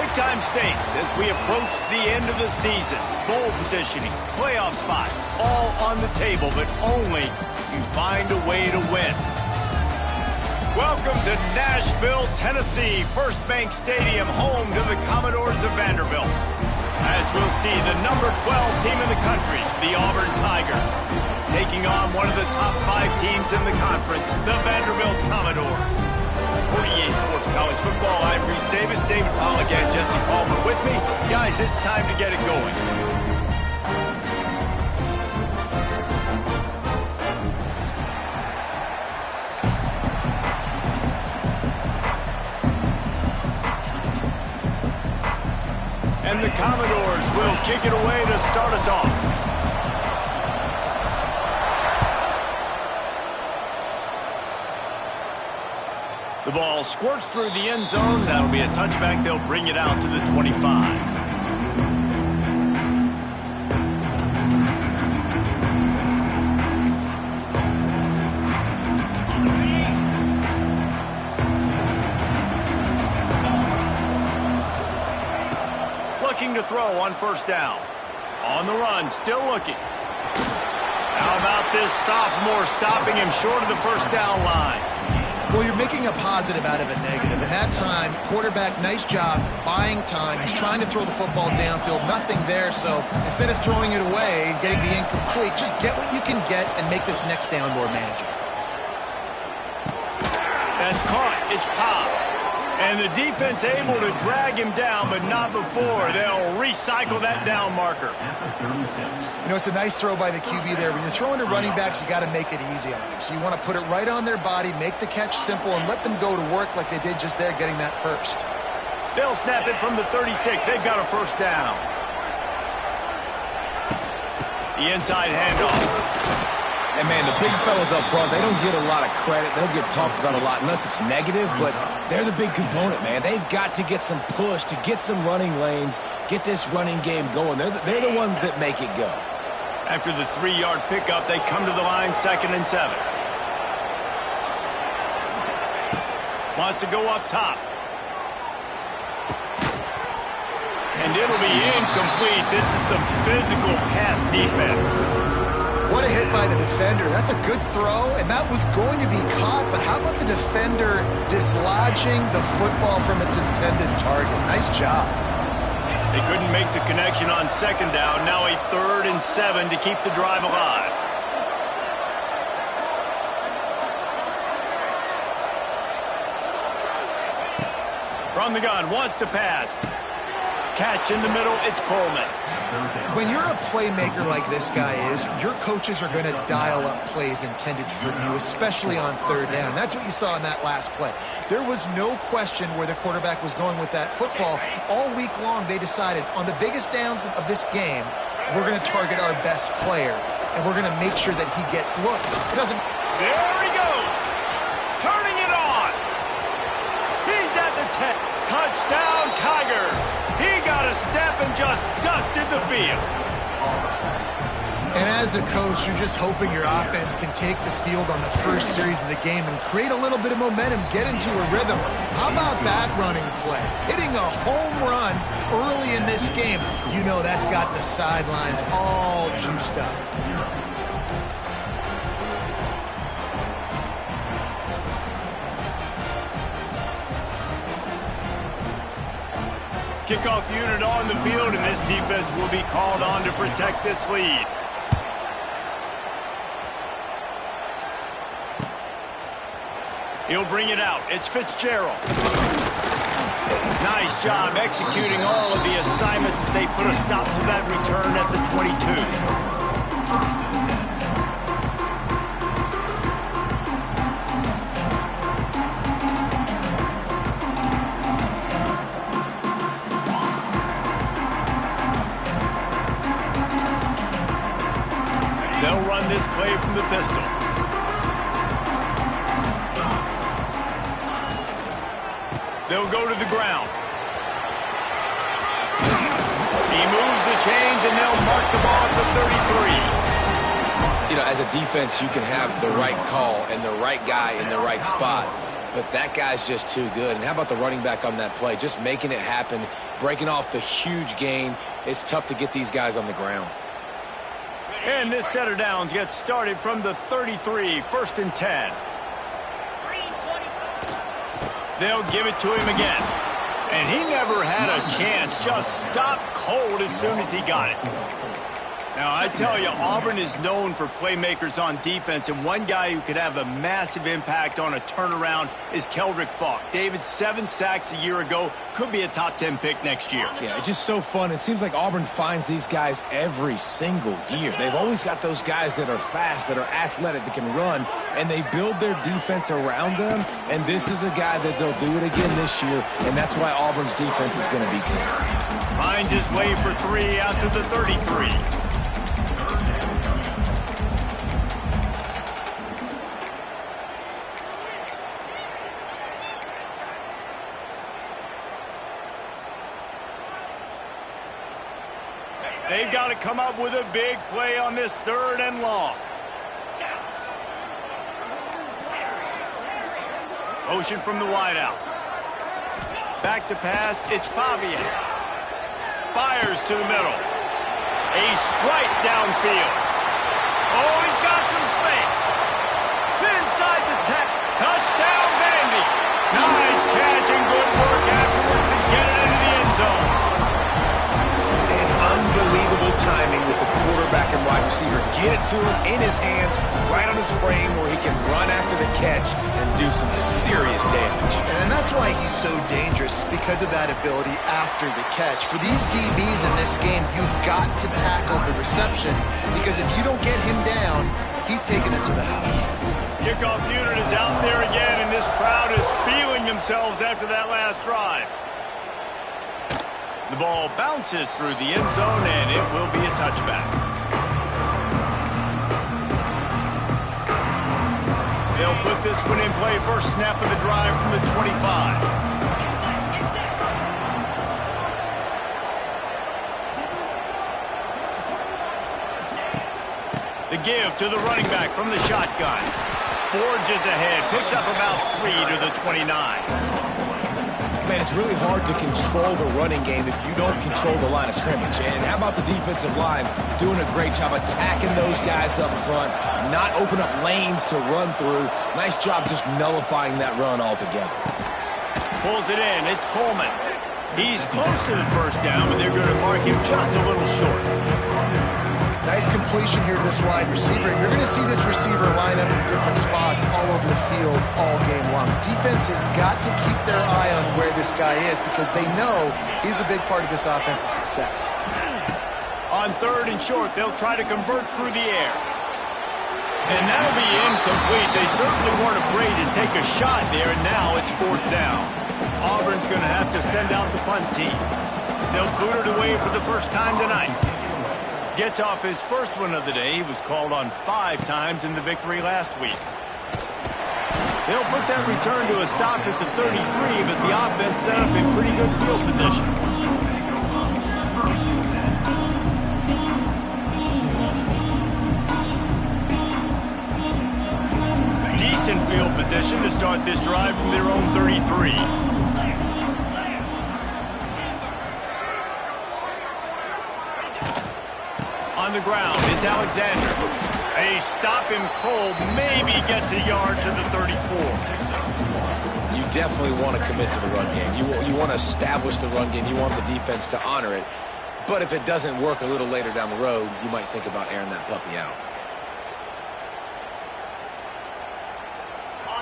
Halftime stakes as we approach the end of the season. Bowl positioning, playoff spots, all on the table, but only you find a way to win. Welcome to Nashville, Tennessee, First Bank Stadium, home to the Commodores of Vanderbilt. As we'll see the number 12 team in the country, the Auburn Tigers, taking on one of the top 5 teams in the conference, the Vanderbilt Commodores. For EA Sports College Football, I'm Reese Davis, David Pollack, and Jesse Palmer with me. Guys, it's time to get it going. And the Commodores will kick it away to start us off. The ball squirts through the end zone. That'll be a touchback. They'll bring it out to the 25. Looking to throw on first down. On the run, still looking. How about this sophomore stopping him short of the first down line? Well, you're making a positive out of a negative. In that time, quarterback, nice job, buying time. He's trying to throw the football downfield. Nothing there, so instead of throwing it away and getting the incomplete, just get what you can get and make this next down more manageable. That's caught. It's Cobb. And the defense able to drag him down, but not before. They'll recycle that down marker. You know, it's a nice throw by the QB there. When you're throwing to running backs, you got to make it easy on them. So you want to put it right on their body, make the catch simple, and let them go to work like they did just there, getting that first. They'll snap it from the 36. They've got a first down. The inside handoff. And, man, the big fellas up front, they don't get a lot of credit. They don't get talked about a lot unless it's negative, but they're the big component, man. They've got to get some push, to get some running lanes, get this running game going. They're the ones that make it go. After the 3-yard pickup, they come to the line, 2nd and 7. Wants to go up top. And it'll be incomplete. This is some physical pass defense. What a hit by the defender. That's a good throw, and that was going to be caught, but how about the defender dislodging the football from its intended target? Nice job. They couldn't make the connection on 2nd down. Now a 3rd and 7 to keep the drive alive. From the gun, wants to pass. Catch in the middle, it's Coleman. When you're a playmaker like this guy is, your coaches are going to dial up plays intended for you, especially on 3rd down. That's what you saw in that last play. There was no question where the quarterback was going with that football. All week long, they decided on the biggest downs of this game, we're going to target our best player, and we're going to make sure that he gets looks. It doesn't... There he goes! Turning it on! He's at the 10. Touchdown, Tigers! He got a step and just dusted the field. And as a coach, you're just hoping your offense can take the field on the first series of the game and create a little bit of momentum, get into a rhythm. How about that running play? Hitting a home run early in this game. You know that's got the sidelines all juiced up. Kickoff unit on the field, and this defense will be called on to protect this lead. He'll bring it out. It's Fitzgerald. Nice job executing all of the assignments as they put a stop to that return at the 22. They'll run this play from the pistol. They'll go to the ground. He moves the chains, and they'll mark the ball at the 33. You know, as a defense, you can have the right call and the right guy in the right spot. But but that guy's just too good. And how about the running back on that play? Just making it happen, breaking off the huge gain. It's tough to get these guys on the ground. And this set of downs gets started from the 33, 1st and 10. They'll give it to him again. And he never had a chance, just stopped cold as soon as he got it. Now, I tell you, Auburn is known for playmakers on defense, and one guy who could have a massive impact on a turnaround is Keldrick Falk. David, 7 sacks a year ago, could be a top 10 pick next year. Yeah, it's just so fun. It seems like Auburn finds these guys every single year. They've always got those guys that are fast, that are athletic, that can run, and they build their defense around them, and this is a guy that they'll do it again this year, and that's why Auburn's defense is going to be good. Finds his way for 3 out to the 33. They've got to come up with a big play on this 3rd and long. Motion from the wideout. Back to pass. It's Pavia. Fires to the middle. A strike downfield. Oh, he's got some space. Inside the tech. Touchdown, Vandy. Nice catch and good work afterwards to get it into the end zone. Unbelievable timing with the quarterback and wide receiver. Get it to him in his hands, right on his frame where he can run after the catch and do some serious damage. And that's why he's so dangerous, because of that ability after the catch. For these DBs in this game, you've got to tackle the reception, because if you don't get him down, he's taking it to the house. Kickoff unit is out there again, and this crowd is feeling themselves after that last drive. The ball bounces through the end zone, and it will be a touchback. They'll put this one in play. First snap of the drive from the 25. The give to the running back from the shotgun. Forges ahead, picks up about 3 to the 29. Man, it's really hard to control the running game if you don't control the line of scrimmage. And how about the defensive line doing a great job attacking those guys up front, not open up lanes to run through. Nice job just nullifying that run altogether. Pulls it in. It's Coleman. He's close to the first down, but they're going to mark him just a little short. Nice completion here to this wide receiver. You're going to see this receiver line up in different spots all over the field all game long. Defense has got to keep their eye on where this guy is, because they know he's a big part of this offense's success. On 3rd and short, they'll try to convert through the air. And that'll be incomplete. They certainly weren't afraid to take a shot there, and now it's 4th down. Auburn's going to have to send out the punt team. They'll boot it away for the first time tonight. Gets off his first one of the day. He was called on 5 times in the victory last week. They'll put that return to a stop at the 33, but the offense set up in pretty good field position. Decent field position to start this drive from their own 33. On the ground, it's Alexander. They stop him cold, maybe gets a yard to the 34. You definitely want to commit to the run game. You want to establish the run game. You want the defense to honor it. But if it doesn't work a little later down the road, you might think about airing that puppy out.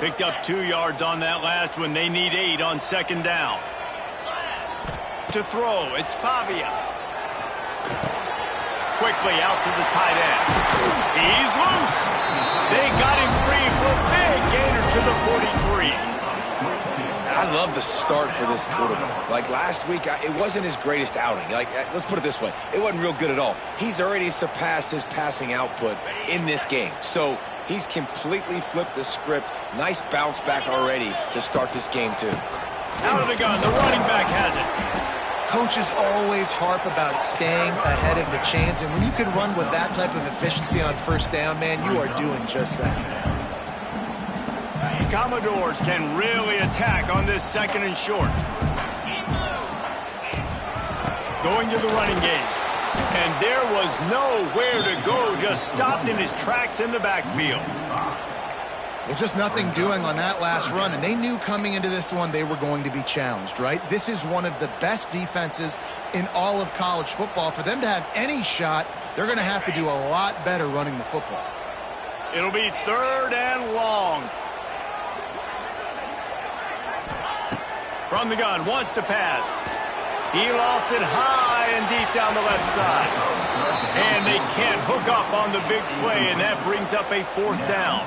Picked up 2 yards on that last one. They need 8 on 2nd down. To throw, it's Pavia. Quickly out to the tight end. He's loose. They got him free for a big gainer to the 43. I love the start for this quarterback. Like last week, it wasn't his greatest outing. Like, let's put it this way. It wasn't real good at all. He's already surpassed his passing output in this game. So he's completely flipped the script. Nice bounce back already to start this game, too. Out of the gun. The running back has it. Coaches always harp about staying ahead of the chains, and when you can run with that type of efficiency on 1st down, man, you are doing just that. The Commodores can really attack on this 2nd and short. Going to the running game. And there was nowhere to go, just stopped in his tracks in the backfield. Well, just nothing doing on that last run, and they knew coming into this one they were going to be challenged, right? This is one of the best defenses in all of college football. For them to have any shot, they're going to have to do a lot better running the football. It'll be 3rd and long. From the gun, wants to pass. He lofts it high and deep down the left side. And they can't hook up on the big play, and that brings up a 4th down.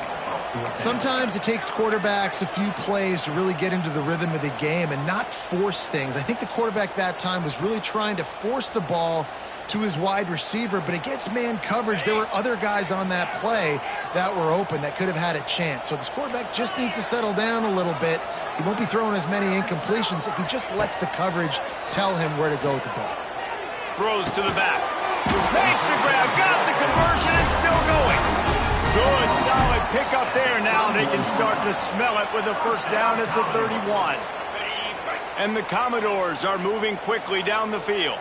Sometimes it takes quarterbacks a few plays to really get into the rhythm of the game and not force things. I think the quarterback that time was really trying to force the ball to his wide receiver, but against man coverage, there were other guys on that play that were open that could have had a chance. So this quarterback just needs to settle down a little bit. He won't be throwing as many incompletions if he just lets the coverage tell him where to go with the ball. Throws to the back. Makes the grab, got the conversion, and still going. Good, solid pickup there. Now they can start to smell it with a 1st down at the 31. And the Commodores are moving quickly down the field.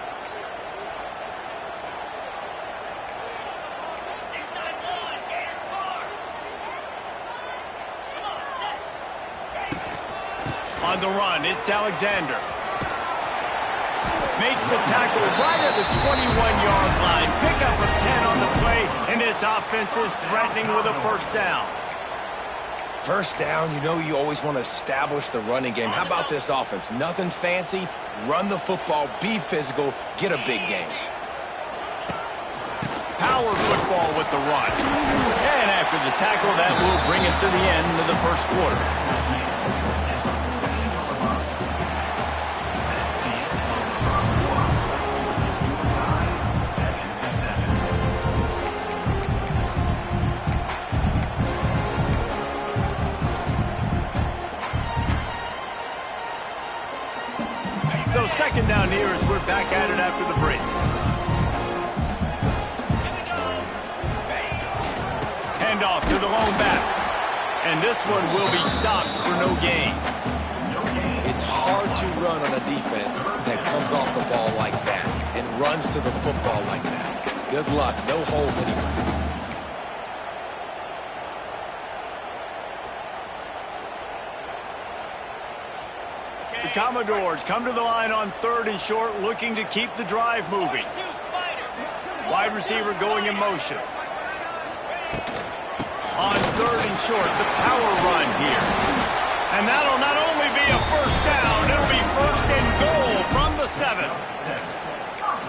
On the run, it's Alexander. Makes the tackle right at the 21-yard line. Pickup of 10 on the play, and this offense is threatening with a 1st down. 1st down, you know you always want to establish the running game. How about this offense? Nothing fancy. Run the football, be physical, get a big game. Power football with the run. And after the tackle, that will bring us to the end of the 1st quarter. So 2nd down here as we're back at it after the break. Hand off to the lone back. And this one will be stopped for no gain. It's hard to run on a defense that comes off the ball like that and runs to the football like that. Good luck. No holes anywhere. The Commodores come to the line on 3rd and short, looking to keep the drive moving. Wide receiver going in motion. On 3rd and short, the power run here. And that'll not only be a 1st down, it'll be 1st and goal from the 7.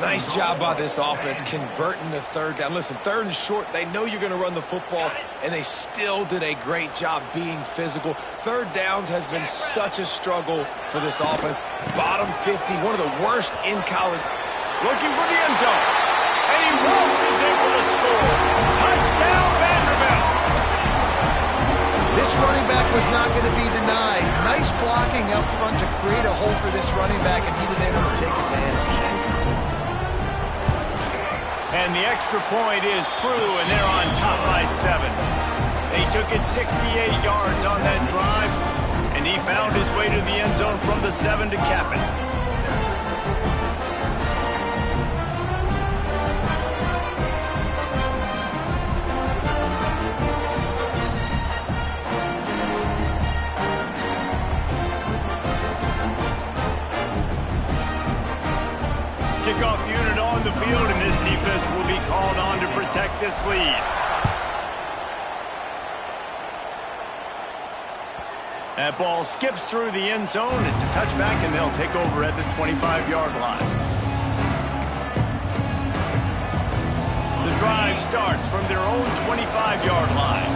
Nice job by this offense converting the 3rd down. Listen, 3rd and short, they know you're going to run the football, and they still did a great job being physical. 3rd downs has been such a struggle for this offense. Bottom 50, one of the worst in college. Looking for the end zone. And he waltzes in for the score. Touchdown, Vanderbilt. This running back was not going to be denied. Nice blocking up front to create a hole for this running back, and he was able to take advantage. And the extra point is true, and they're on top by 7. They took it 68 yards on that drive, and he found his way to the end zone from the 7 to cap it. Kickoff unit on the field, and this defense will be called on to protect this lead. That ball skips through the end zone. It's a touchback, and they'll take over at the 25-yard line. The drive starts from their own 25-yard line.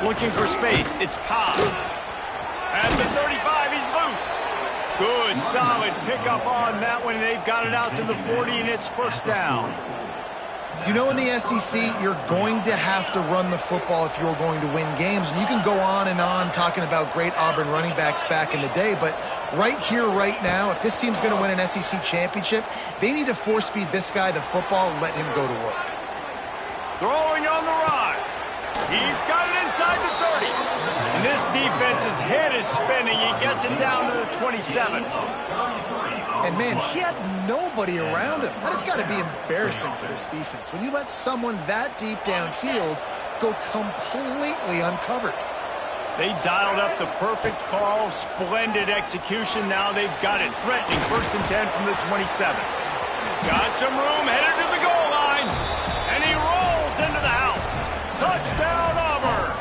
Looking for space. It's Cobb. At the 35, he's loose. Good, solid pickup on that one. They've got it out to the 40, and it's 1st down. You know, in the SEC, you're going to have to run the football if you're going to win games. And you can go on and on talking about great Auburn running backs back in the day, but right here, right now, if this team's going to win an SEC championship, they need to force-feed this guy the football and let him go to work. Throwing on the run. He's got it inside the 30. And this defense's head is spinning. He gets it down to the 27. And, man, he had nobody around him. That has got to be embarrassing for this defense. When you let someone that deep downfield go completely uncovered. They dialed up the perfect call, splendid execution. Now they've got it. Threatening 1st and 10 from the 27. Got some room, headed to the goal line. And he rolls into the house. Touchdown, Auburn.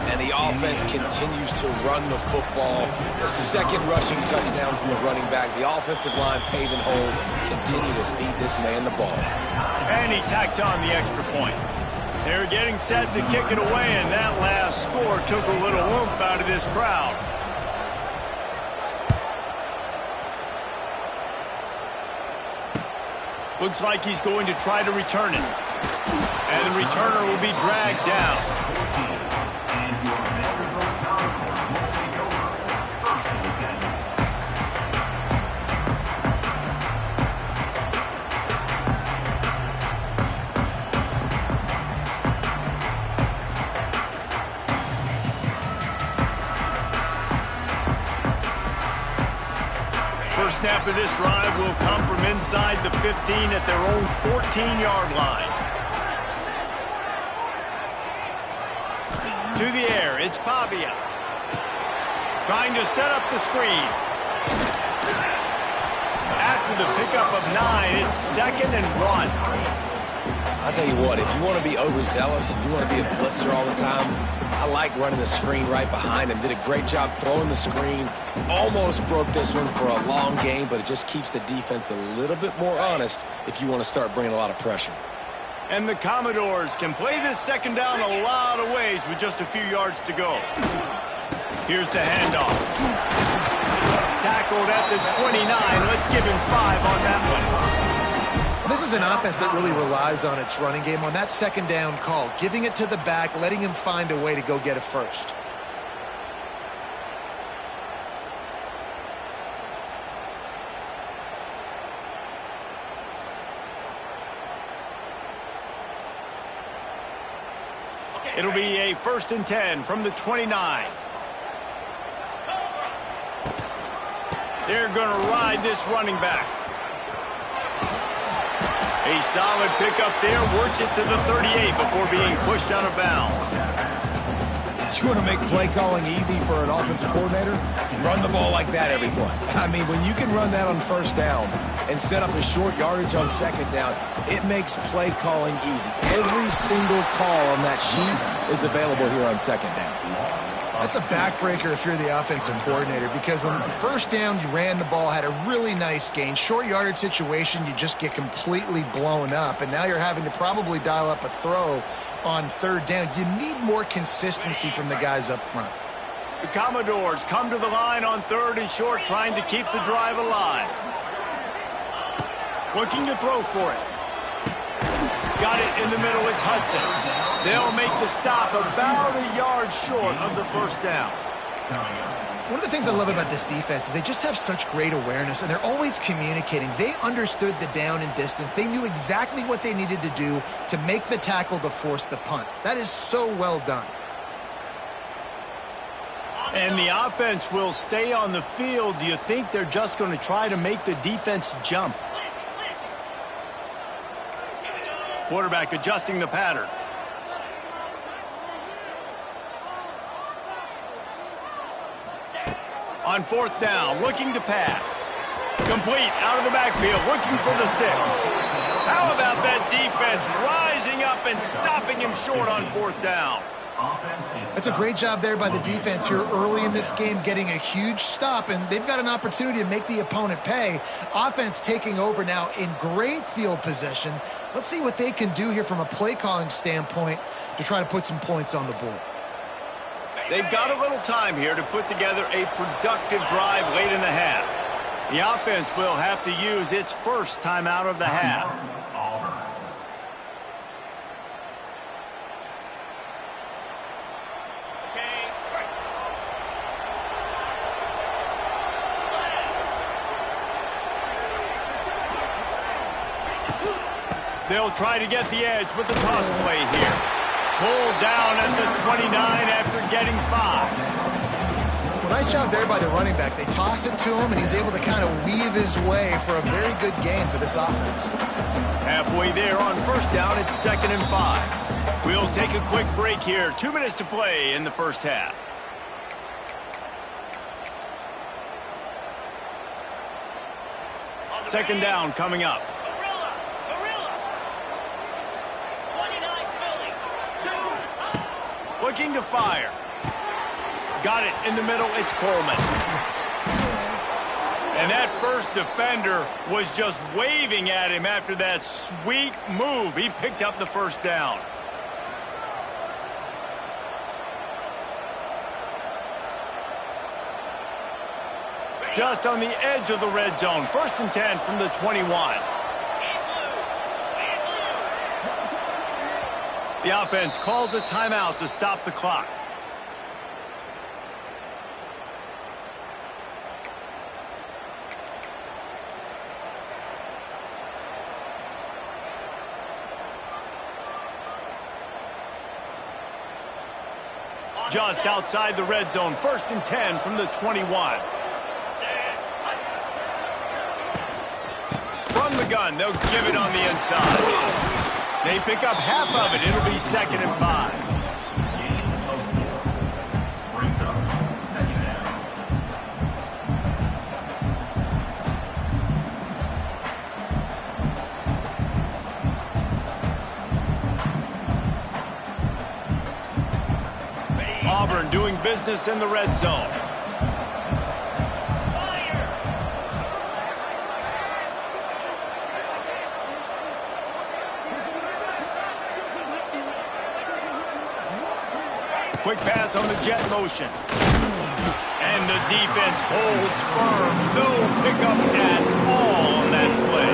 And the offense continues to run the football. The second rushing touchdown from the running back. The offensive line paving holes. Continue to feed this man the ball. And he tacks on the extra point. They're getting set to kick it away, and that last score took a little oomph out of this crowd. Looks like he's going to try to return it. And the returner will be dragged down. Snap of this drive will come from inside the 15 at their own 14-yard line. To the air, it's Pavia. Trying to set up the screen. After the pickup of 9, it's 2nd and 1. I'll tell you what, if you want to be overzealous, if you want to be a blitzer all the time, I like running the screen right behind him. Did a great job throwing the screen. Almost broke this one for a long game, but it just keeps the defense a little bit more honest if you want to start bringing a lot of pressure. And the Commodores can play this second down a lot of ways with just a few yards to go. Here's the handoff. Tackled at the 29. Let's give him 5 on that one. This is an offense that really relies on its running game on that second down call, giving it to the back, letting him find a way to go get a first. It'll be a 1st and 10 from the 29. They're going to ride this running back. A solid pickup there, works it to the 38 before being pushed out of bounds. You want to make play calling easy for an offensive coordinator? Run the ball like that every play. I mean, when you can run that on 1st down and set up a short yardage on 2nd down, it makes play calling easy. Every single call on that sheet is available here on 2nd down. That's a backbreaker if you're the offensive coordinator, because on 1st down, you ran the ball, had a really nice gain. Short yardage situation, you just get completely blown up, and now you're having to probably dial up a throw on 3rd down. You need more consistency from the guys up front. The Commodores come to the line on 3rd and short, trying to keep the drive alive. Looking to throw for it. Got it in the middle, it's Hudson. They'll make the stop about a yard short of the 1st down. One of the things I love about this defense is they just have such great awareness, and they're always communicating. They understood the down and distance. They knew exactly what they needed to do to make the tackle to force the punt. That is so well done. And the offense will stay on the field. Do you think they're just going to try to make the defense jump? Quarterback adjusting the pattern. On 4th down, looking to pass. Complete, out of the backfield, looking for the sticks. How about that defense rising up and stopping him short on 4th down? That's a great job there by the defense here early in this game, getting a huge stop, and they've got an opportunity to make the opponent pay. Offense taking over now in great field possession. Let's see what they can do here from a play-calling standpoint to try to put some points on the board. They've got a little time here to put together a productive drive late in the half. The offense will have to use its first timeout of the half. They'll try to get the edge with the toss play here. pulled down at the 29 after getting 5. Well, nice job there by the running back. They toss it to him, and he's able to kind of weave his way for a very good gain for this offense. Halfway there on first down, it's 2nd and 5. We'll take a quick break here. 2 minutes to play in the first half. Second down coming up. Looking to fire. Got it in the middle. It's Coleman. And that first defender was just waving at him after that sweet move. He picked up the first down. Just on the edge of the red zone. 1st and 10 from the 21. The offense calls a timeout to stop the clock. Just outside the red zone. 1st and 10 from the 21. From the gun, they'll give it on the inside. They pick up half of it. It'll be 2nd and 5. Auburn doing business in the red zone. Quick pass on the jet motion. And the defense holds firm. No pickup at all on that play.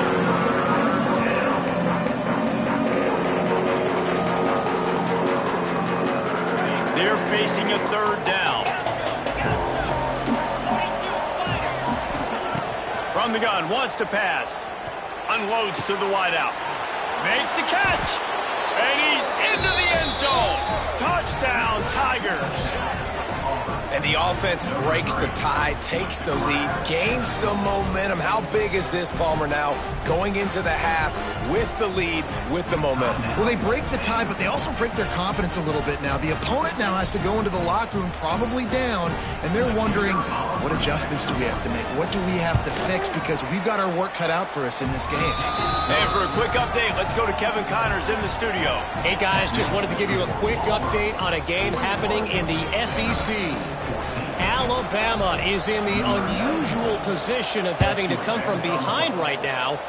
They're facing a 3rd down. From the gun, wants to pass. Unloads to the wideout. Makes the catch. And he's into the end zone. Touchdown, Tigers. And the offense breaks the tie, takes the lead, gains some momentum. How big is this, Palmer, now going into the half with the lead, with the momentum? Well, they break the tie, but they also break their confidence a little bit now. The opponent now has to go into the locker room probably down, and they're wondering, what adjustments do we have to make? What do we have to fix? Because we've got our work cut out for us in this game. And for a quick update, let's go to Kevin Connors in the studio. Hey, guys, just wanted to give you a quick update on a game happening in the SEC. Alabama is in the unusual position of having to come from behind right now,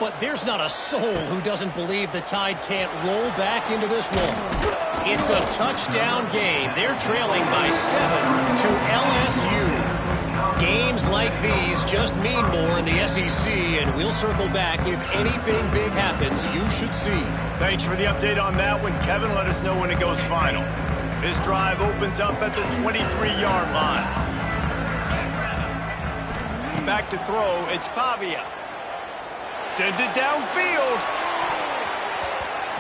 but there's not a soul who doesn't believe the Tide can't roll back into this one. It's a touchdown game. They're trailing by 7 to LSU. Games like these just mean more in the SEC, and we'll circle back if anything big happens you should see. Thanks for the update on that one, Kevin. Let us know when it goes final. This drive opens up at the 23-yard line. Back to throw, it's Pavia. Sends it downfield.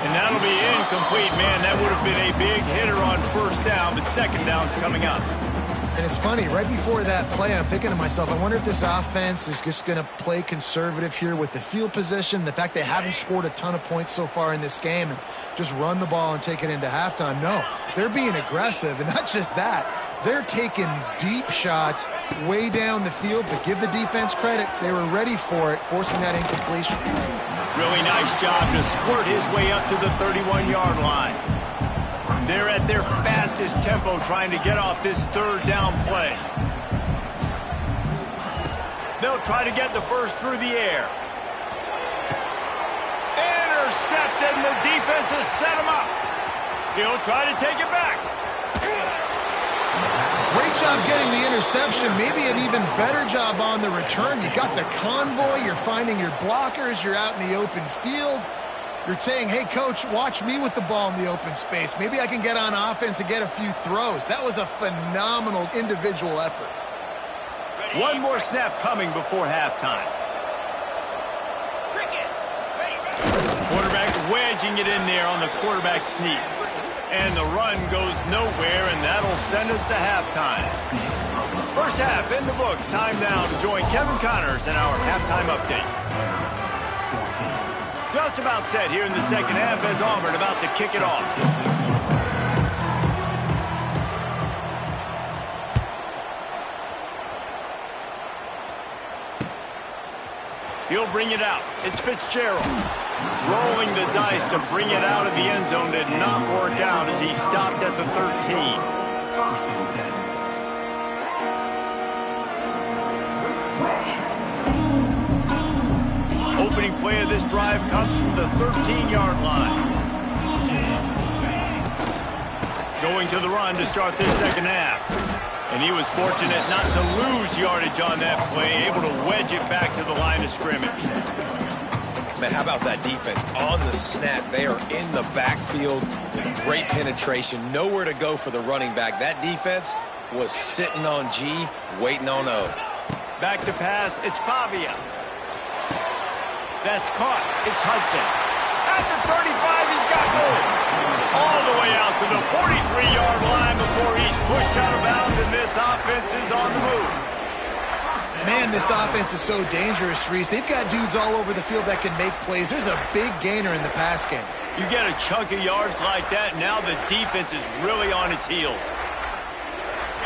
And that'll be incomplete. Man, that would have been a big hitter on 1st down, but 2nd down's coming up. And it's funny, right before that play, I'm thinking to myself, I wonder if this offense is just going to play conservative here with the field position, the fact they haven't scored a ton of points so far in this game, and just run the ball and take it into halftime. No, they're being aggressive, and not just that. They're taking deep shots way down the field, but give the defense credit. They were ready for it, forcing that incompletion. Really nice job to squirt his way up to the 31-yard line. They're at their fastest tempo trying to get off this 3rd down play. They'll try to get the first through the air. Intercepted, and the defense has set him up. He'll try to take it back. Great job getting the interception. Maybe an even better job on the return. You got the convoy. You're finding your blockers. You're out in the open field. You're saying, hey, coach, watch me with the ball in the open space. Maybe I can get on offense and get a few throws. That was a phenomenal individual effort. One more snap coming before halftime. Quarterback wedging it in there on the quarterback sneak. And the run goes nowhere, and that'll send us to halftime. First half in the books. Time now to join Kevin Connors in our halftime update. Just about set here in the second half as Auburn about to kick it off. He'll bring it out. It's Fitzgerald. Rolling the dice to bring it out of the end zone did not work out as he stopped at the 13. Opening play of this drive comes from the 13-yard line. Going to the run to start this second half. And he was fortunate not to lose yardage on that play, able to wedge it back to the line of scrimmage. Man, how about that defense? On the snap, they are in the backfield with great penetration. Nowhere to go for the running back. That defense was sitting on G, waiting on O. Back to pass, it's Pavia. That's caught. It's Hudson. At the 35, he's got room. All the way out to the 43-yard line before he's pushed out of bounds, and this offense is on the move. Man, this offense is so dangerous, Reese. They've got dudes all over the field that can make plays. There's a big gainer in the pass game. You get a chunk of yards like that, now the defense is really on its heels.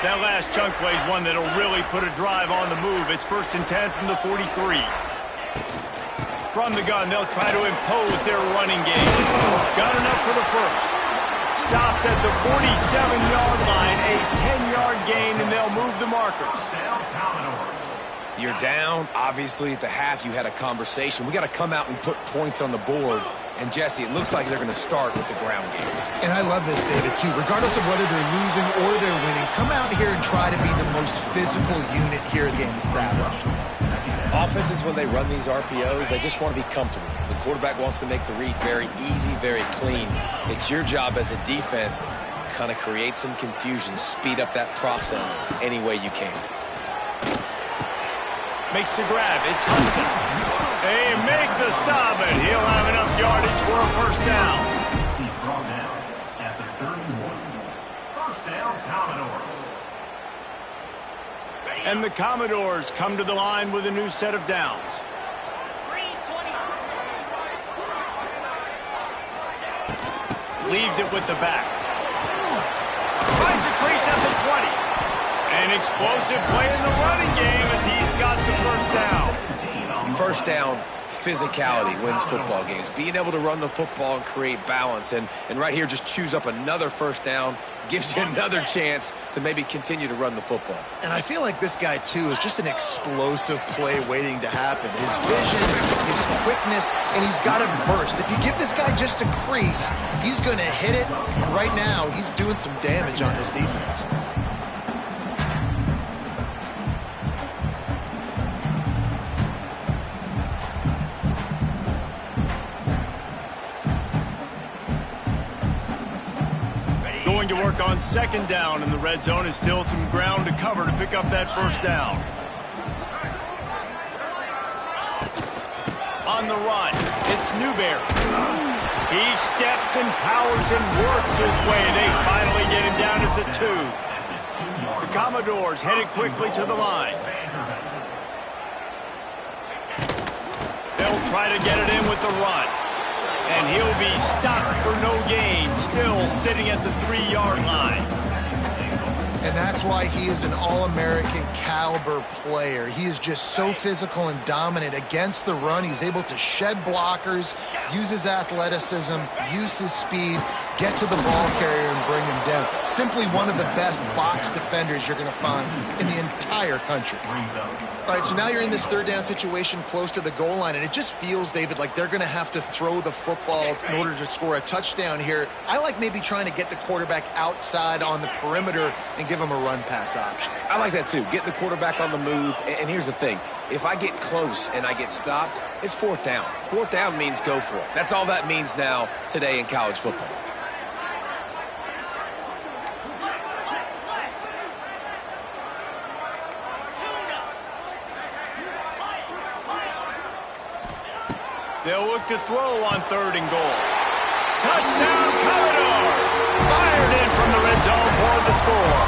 That last chunk play is one that'll really put a drive on the move. It's 1st and 10 from the 43. From the gun, they'll try to impose their running game. Got enough for the first. Stopped at the 47-yard line, a 10-yard gain, and they'll move the markers. You're down. Obviously, at the half, you had a conversation. We got to come out and put points on the board. And, Jesse, it looks like they're going to start with the ground game. And I love this, David, too. Regardless of whether they're losing or they're winning, come out here and try to be the most physical unit here game established. Offenses, when they run these RPOs, they just want to be comfortable. The quarterback wants to make the read very easy, very clean. It's your job as a defense, kind of create some confusion, speed up that process any way you can. Makes the grab. It's Hudson. They make the stop, and he'll have enough yardage for a first down. He's brought down at the 31. First down, Commodores. And the Commodores come to the line with a new set of downs. Leaves it with the back. Finds a crease at the 20. An explosive play in the running game as he's got the first down. First down, physicality wins football games. Being able to run the football and create balance. And right here, just choose up another first down. Gives you another chance to maybe continue to run the football. And I feel like this guy, too, is just an explosive play waiting to happen. His vision, his quickness, and he's got a burst. If you give this guy just a crease, he's going to hit it. And right now, he's doing some damage on this defense. Going to work on second down in the red zone is still some ground to cover to pick up that first down. On the run, it's Newberry. He steps and powers and works his way. They finally get him down at the 2. The Commodores headed quickly to the line. They'll try to get it in with the run. And he'll be stopped for no gain, still sitting at the 3-yard line. And that's why he is an All-American caliber player. He is just so physical and dominant against the run. He's able to shed blockers, use his athleticism, use his speed, get to the ball carrier and bring him down. Simply one of the best box defenders you're going to find in the entire country. All right, so now you're in this third down situation close to the goal line, and it just feels, David, like they're going to have to throw the football in order to score a touchdown here. I like maybe trying to get the quarterback outside on the perimeter and give him a run-pass option. I like that, too. Get the quarterback on the move. And here's the thing. If I get close and I get stopped, it's fourth down. Fourth down means go for it. That's all that means now today in college football. They'll look to throw on 3rd and goal. Touchdown, Commodores! Fired in from the red zone for the score.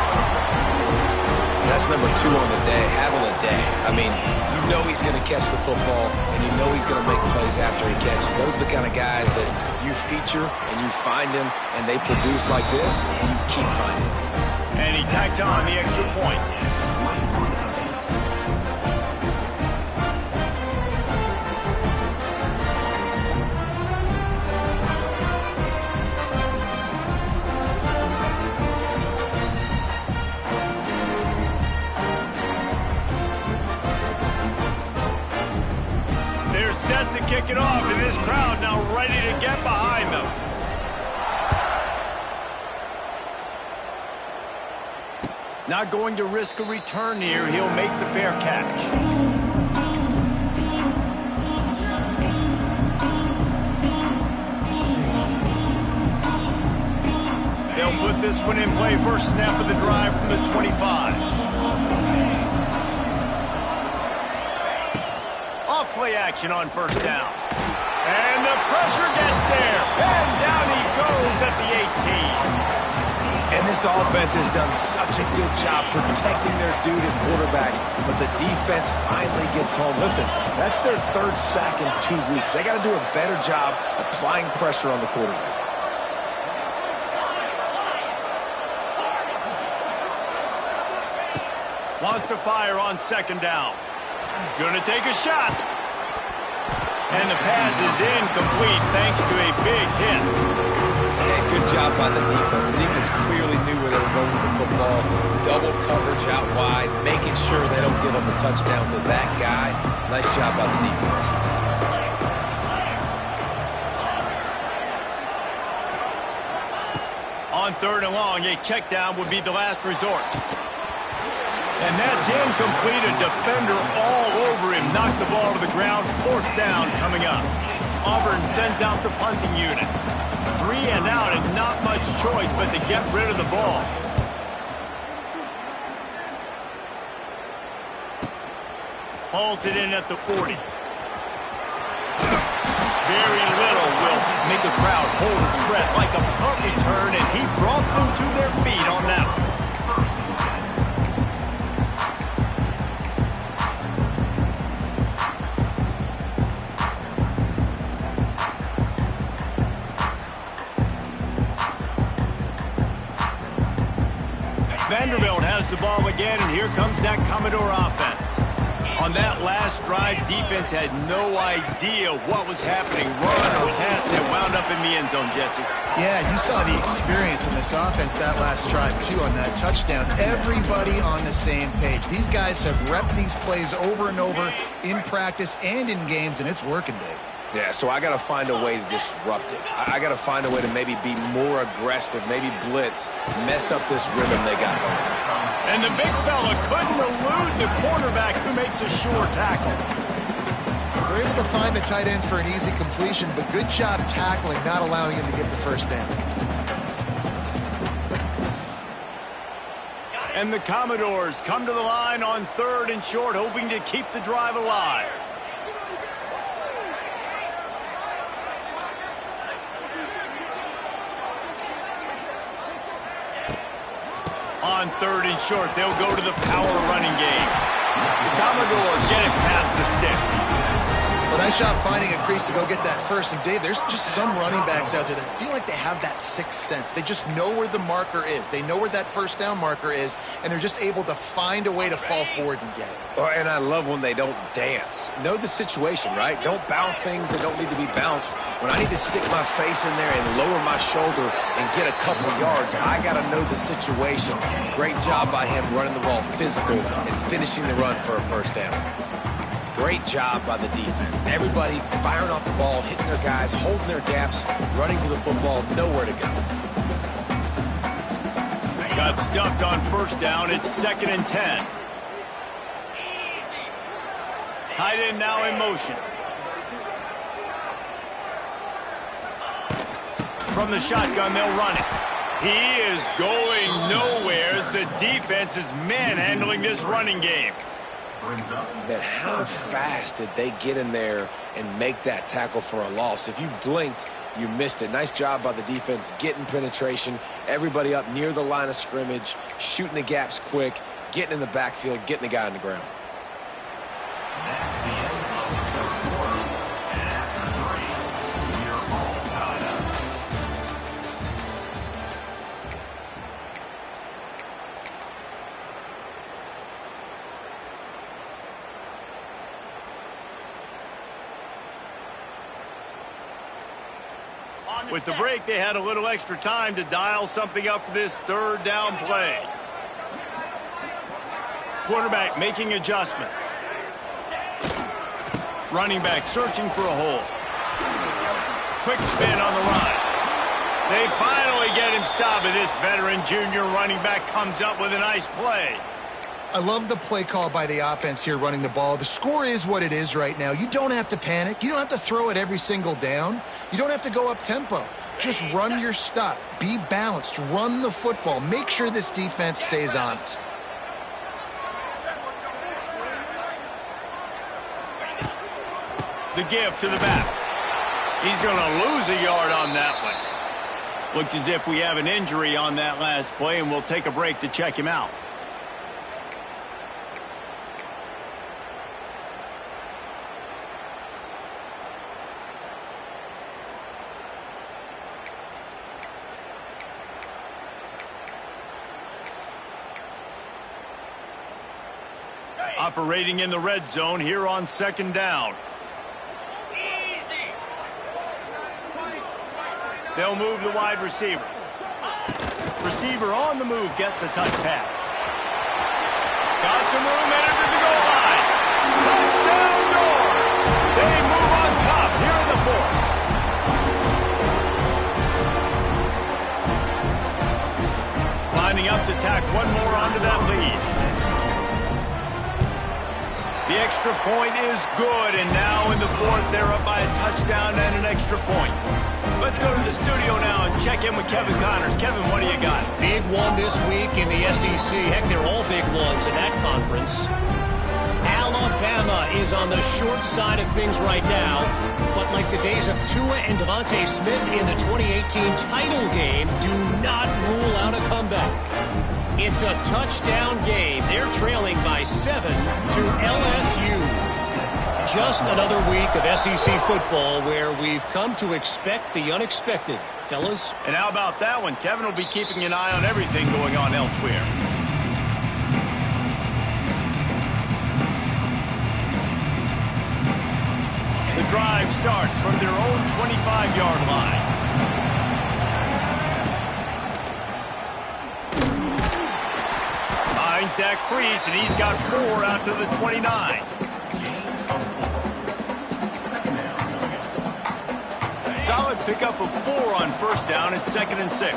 That's number 2 on the day, having a day. I mean, you know he's going to catch the football, and you know he's going to make plays after he catches. Those are the kind of guys that you feature, and you find them, and they produce like this, and you keep finding them. And he tacked on the extra point. Set to kick it off, and this crowd now ready to get behind them. Not going to risk a return here. He'll make the fair catch. They'll put this one in play. First snap of the drive from the 25. Play action on first down. And the pressure gets there. And down he goes at the 18. And this offense has done such a good job protecting their dude at quarterback, but the defense finally gets home. Listen, that's their 3rd sack in 2 weeks. They got to do a better job applying pressure on the quarterback. Wants to fire on second down. Gonna take a shot. And the pass is incomplete thanks to a big hit. And good job by the defense. The defense clearly knew where they were going with the football. Double coverage out wide, making sure they don't give them a touchdown to that guy. Nice job by the defense. On 3rd and long, a check down would be the last resort. And that's incomplete. A defender all over him. Knocked the ball to the ground. 4th down coming up. Auburn sends out the punting unit. 3 and out, and not much choice but to get rid of the ball. Hauls it in at the 40. Very little will make a crowd hold its breath like a punt return, and he brought them to their feet on that one. Vanderbilt has the ball again, and here comes that Commodore offense. On that last drive, defense had no idea what was happening. Run or pass, and it wound up in the end zone, Jesse. Yeah, you saw the experience in this offense that last drive, too, on that touchdown. Everybody on the same page. These guys have repped these plays over and over in practice and in games, and it's working, Dave. Yeah, so I got to find a way to disrupt it. I got to find a way to maybe be more aggressive, maybe blitz, mess up this rhythm they got going. And the big fella couldn't elude the cornerback who makes a sure tackle. They're able to find the tight end for an easy completion, but good job tackling, not allowing him to get the first down. And the Commodores come to the line on 3rd and short, hoping to keep the drive alive. On 3rd and short, they'll go to the power running game. The Commodores get it past the sticks. Well, nice job finding a crease to go get that first. And, Dave, there's just some running backs out there that feel like they have that sixth sense. They just know where the marker is. They know where that first down marker is, and they're just able to find a way to fall forward and get it. Oh, and I love when they don't dance. Know the situation, right? Don't bounce things that don't need to be bounced. When I need to stick my face in there and lower my shoulder and get a couple yards, I got to know the situation. Great job by him running the ball physical and finishing the run for a first down. Great job by the defense. Everybody firing off the ball, hitting their guys, holding their gaps, running to the football, nowhere to go. Got stuffed on first down. It's 2nd and 10. Tight end now in motion. From the shotgun, they'll run it. He is going nowhere as the defense is manhandling this running game. But how fast did they get in there and make that tackle for a loss? If you blinked, You missed it. Nice job by the defense getting penetration. Everybody up near the line of scrimmage, shooting the gaps quick, getting in the backfield, getting the guy on the ground. That's the end of the third quarter. And after 3, we are all tied up. With the break, they had a little extra time to dial something up for this third down play. Quarterback making adjustments. Running back searching for a hole. Quick spin on the run. They finally get him stopped, and this veteran junior running back comes up with a nice play. I love the play call by the offense here running the ball. The score is what it is right now. You don't have to panic. You don't have to throw it every single down. You don't have to go up tempo. Just run your stuff. Be balanced. Run the football. Make sure this defense stays honest. The give to the back. He's going to lose a yard on that one. Looks as if we have an injury on that last play, and we'll take a break to check him out. Operating in the red zone here on second down. They'll move the wide receiver. Receiver on the move gets the touch pass. Got some room headed to the goal line. Touchdown Doors. They move on top here in the fourth. Lining up to tack one more onto that lead. The extra point is good, and now in the fourth, they're up by a touchdown and an extra point. Let's go to the studio now and check in with Kevin Connors. Kevin, what do you got? Big one this week in the SEC. Heck, they're all big ones in that conference. Alabama is on the short side of things right now, but like the days of Tua and Devontae Smith in the 2018 title game, do not rule out a comeback. It's a touchdown game. They're trailing by 7 to LSU. Just another week of SEC football where we've come to expect the unexpected, fellas. And how about that one? Kevin will be keeping an eye on everything going on elsewhere. The drive starts from their own 25-yard line. Finds that crease, and he's got 4 out to the 29. Solid pickup of 4 on first down at 2nd and 6.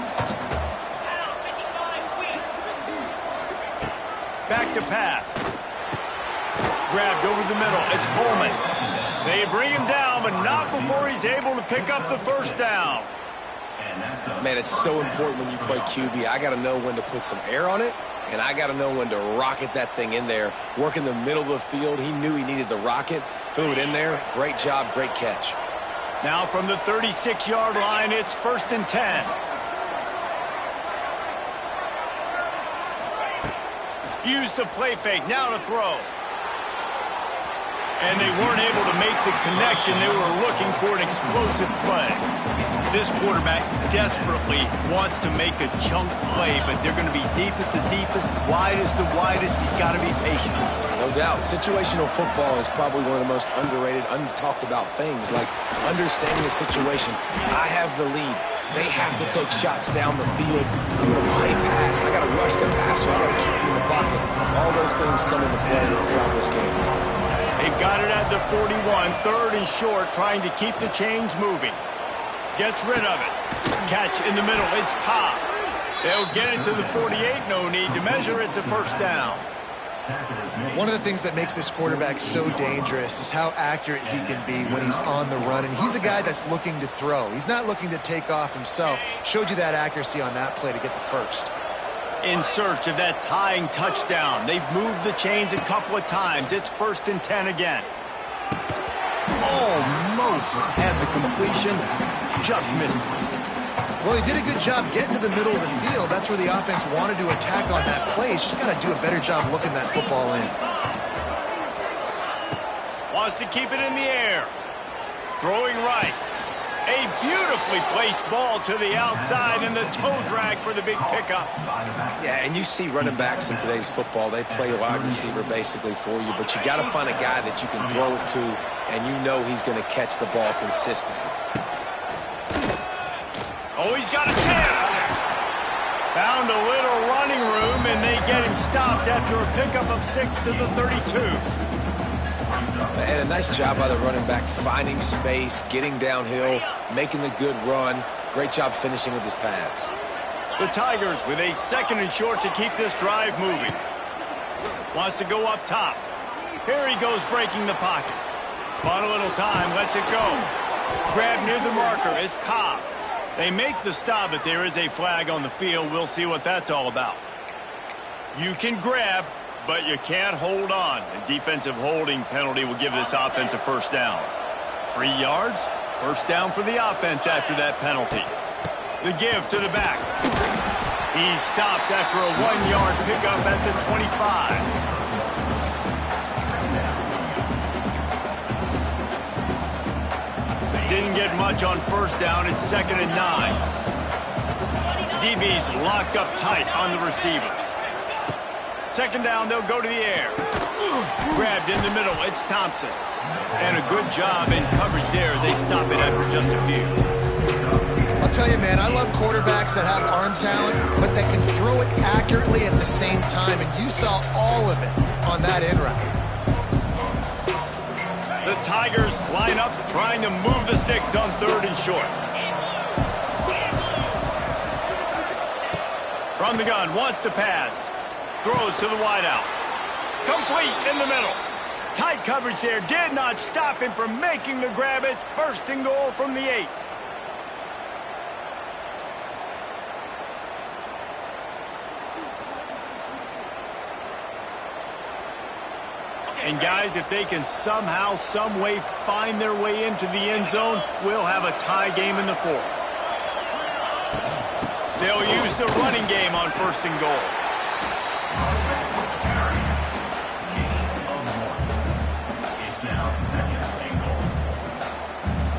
Back to pass. Grabbed over the middle. It's Coleman. They bring him down, but not before he's able to pick up the first down. Man, it's so important when you play QB. I got to know when to put some air on it, and I got to know when to rocket that thing in there. Work in the middle of the field. He knew he needed the rocket. Threw it in there. Great job, great catch. Now from the 36-yard line, it's 1st and 10. Use the play fake. Now to throw. And they weren't able to make the connection. They were looking for an explosive play. This quarterback desperately wants to make a chunk play, but they're going to be deepest to deepest, widest to widest. He's got to be patient. No doubt. Situational football is probably one of the most underrated, untalked about things, like understanding the situation. I have the lead. They have to take shots down the field. I'm going to play pass. I got to rush the passer. I got to keep him in the pocket. All those things come into play throughout this game. They've got it at the 41, 3rd and short, trying to keep the chains moving. Gets rid of it. Catch in the middle. It's Cobb. They'll get it to the 48. No need to measure. It's a first down. One of the things that makes this quarterback so dangerous is how accurate he can be when he's on the run. And he's a guy that's looking to throw. He's not looking to take off himself. Showed you that accuracy on that play to get the first. In search of that tying touchdown. They've moved the chains a couple of times. It's 1st and 10 again. Almost almost had the completion, just missed it. Well, he did a good job getting to the middle of the field. That's where the offense wanted to attack on that play. He's just got to do a better job looking that football in. Wants to keep it in the air. Throwing right. A beautifully placed ball to the outside and the toe drag for the big pickup. Yeah, and you see running backs in today's football, they play wide receiver basically for you, but you got to find a guy that you can throw it to and you know he's going to catch the ball consistently. Oh, he's got a chance. Found a little running room, and they get him stopped after a pickup of 6 to the 32. And a nice job by the running back finding space, getting downhill, making the good run. Great job finishing with his pads. The Tigers with a 2nd and short to keep this drive moving. Wants to go up top. Here he goes breaking the pocket. On a little time, lets it go. Grab near the marker is Cobb. They make the stop, but there is a flag on the field. We'll see what that's all about. You can grab, but you can't hold on. A defensive holding penalty will give this offense a first down. 3 yards, first down for the offense after that penalty. The give to the back. He's stopped after a 1-yard pickup at the 25. Didn't get much on first down. It's 2nd and 9. DB's locked up tight on the receivers. 2nd down, they'll go to the air. Grabbed in the middle, it's Thompson. And a good job in coverage there as they stop it after just a few. I'll tell you, man, I love quarterbacks that have arm talent, but that can throw it accurately at the same time, and you saw all of it on that in route. The Tigers line up, trying to move the sticks on 3rd and short. From the gun, wants to pass. Throws to the wideout. Complete in the middle. Tight coverage there. Did not stop him from making the grab. It's 1st and goal from the 8. And guys, if they can somehow, some way find their way into the end zone, we'll have a tie game in the 4th. They'll use the running game on 1st and goal.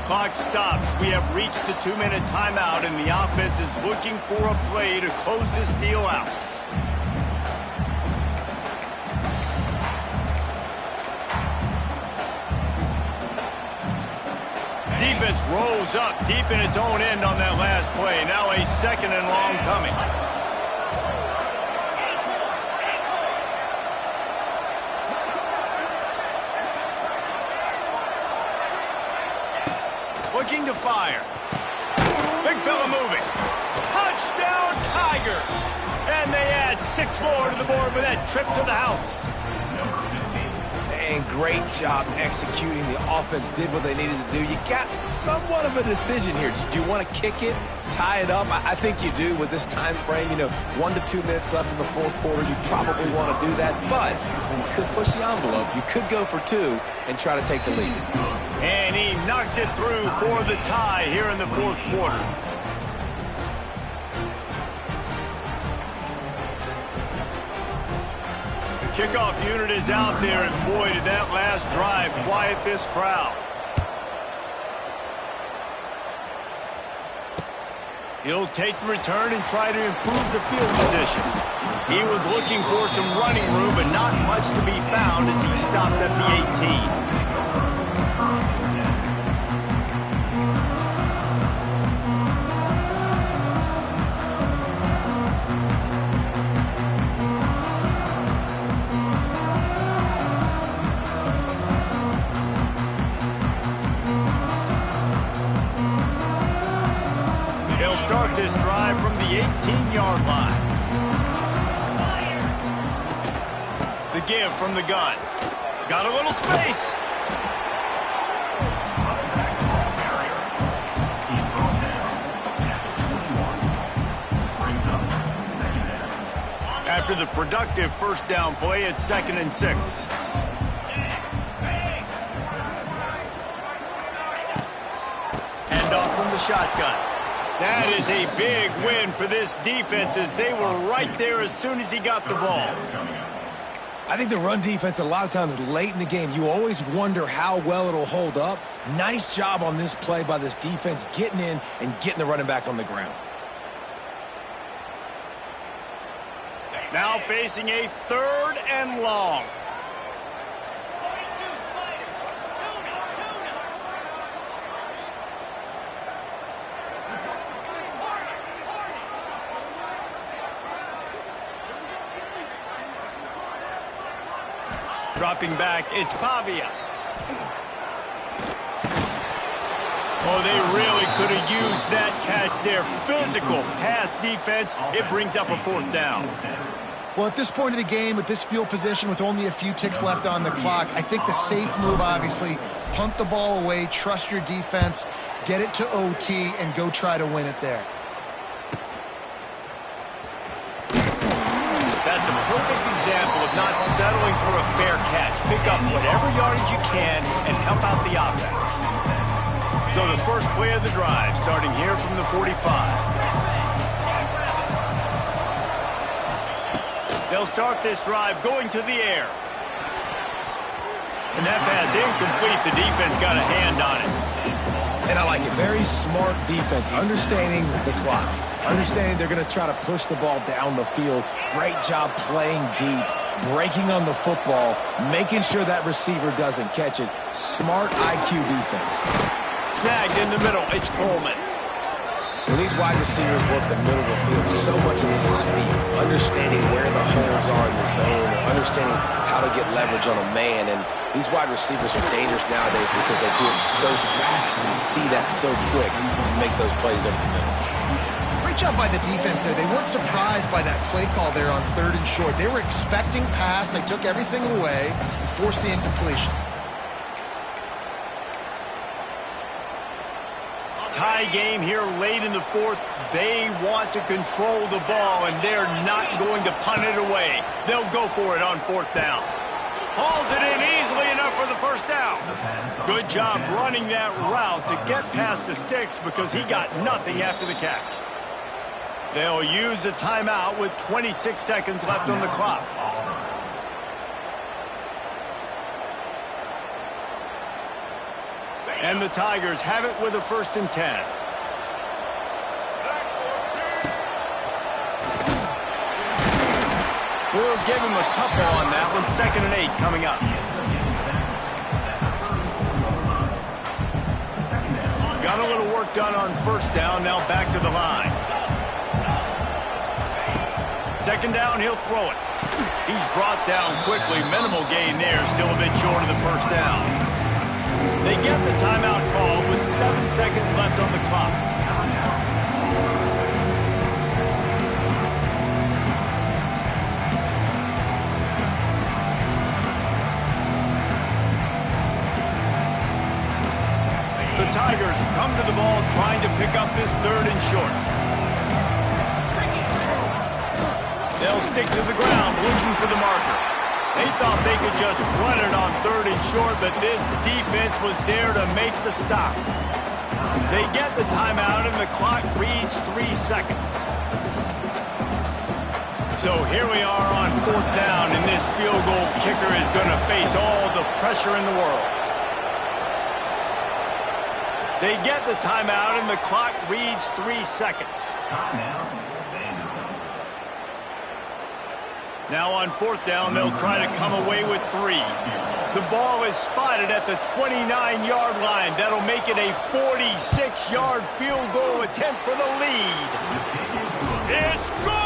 Clock stops. We have reached the 2-minute timeout, and the offense is looking for a play to close this deal out. Defense rolls up deep in its own end on that last play. Now a 2nd and long coming. Looking to fire. Big fella moving. Touchdown Tigers! And they add 6 more to the board with that trip to the house. And great job executing. The offense did what they needed to do. You got somewhat of a decision here. Do you want to kick it, tie it up? I think you do with this time frame. 1 to 2 minutes left in the 4th quarter. You probably want to do that, but you could push the envelope. You could go for 2 and try to take the lead. And he knocks it through for the tie here in the 4th quarter. Kickoff unit is out there, and boy, did that last drive quiet this crowd. He'll take the return and try to improve the field position. He was looking for some running room, but not much to be found as he stopped at the 18. Start this drive from the 18-yard line. The give from the gun. Got a little space. After the productive first down play, it's 2nd and 6. from the shotgun. That is a big win for this defense as they were right there as soon as he got the ball. I think the run defense, a lot of times late in the game, you always wonder how well it'll hold up. Nice job on this play by this defense, getting in and getting the running back on the ground. Now facing a 3rd and long. Dropping back, it's Pavia. Oh, they really could have used that catch there. Physical pass defense. It brings up a 4th down. Well, at this point of the game, with this field position, with only a few ticks left on the clock, I think the safe move, obviously, punt the ball away, trust your defense, get it to OT, and go try to win it there. That's a perfect example of not settling for a fair catch. Pick up whatever yardage you can and help out the offense. So the first play of the drive, starting here from the 45. They'll start this drive going to the air. And that pass incomplete. The defense got a hand on it. And I like it. Very smart defense, understanding the clock, understanding they're going to try to push the ball down the field. Great job playing deep, breaking on the football, making sure that receiver doesn't catch it. Smart IQ defense. Snagged in the middle. It's Coleman. When these wide receivers work the middle of the field, so much of this is feel. Understanding where the holes are in the zone, understanding how to get leverage on a man. And these wide receivers are dangerous nowadays because they do it so fast and see that so quick and make those plays over the middle. Great job by the defense there. They weren't surprised by that play call there on 3rd and short. They were expecting pass. They took everything away and forced the incompletion. Tie game here late in the 4th. They want to control the ball, and they're not going to punt it away. They'll go for it on 4th down. Hauls it in easily enough for the 1st down. Good job running that route to get past the sticks because he got nothing after the catch. They'll use a timeout with 26 seconds left on the clock. And the Tigers have it with a 1st and 10. We'll give him a couple on that one. 2nd and 8 coming up. Got a little work done on 1st down. Now back to the line. 2nd down, he'll throw it. He's brought down quickly. Minimal gain there. Still a bit short of the 1st down. They get the timeout call with 7 seconds left on the clock. The Tigers come to the ball trying to pick up this 3rd and short. They'll stick to the ground looking for the marker. They thought they could just run it on 3rd and short, but this defense was there to make the stop. They get the timeout, and the clock reads 3 seconds. So here we are on 4th down, and this field goal kicker is going to face all the pressure in the world. They get the timeout, and the clock reads 3 seconds. Now on 4th down, they'll try to come away with 3. The ball is spotted at the 29-yard line. That'll make it a 46-yard field goal attempt for the lead. It's good!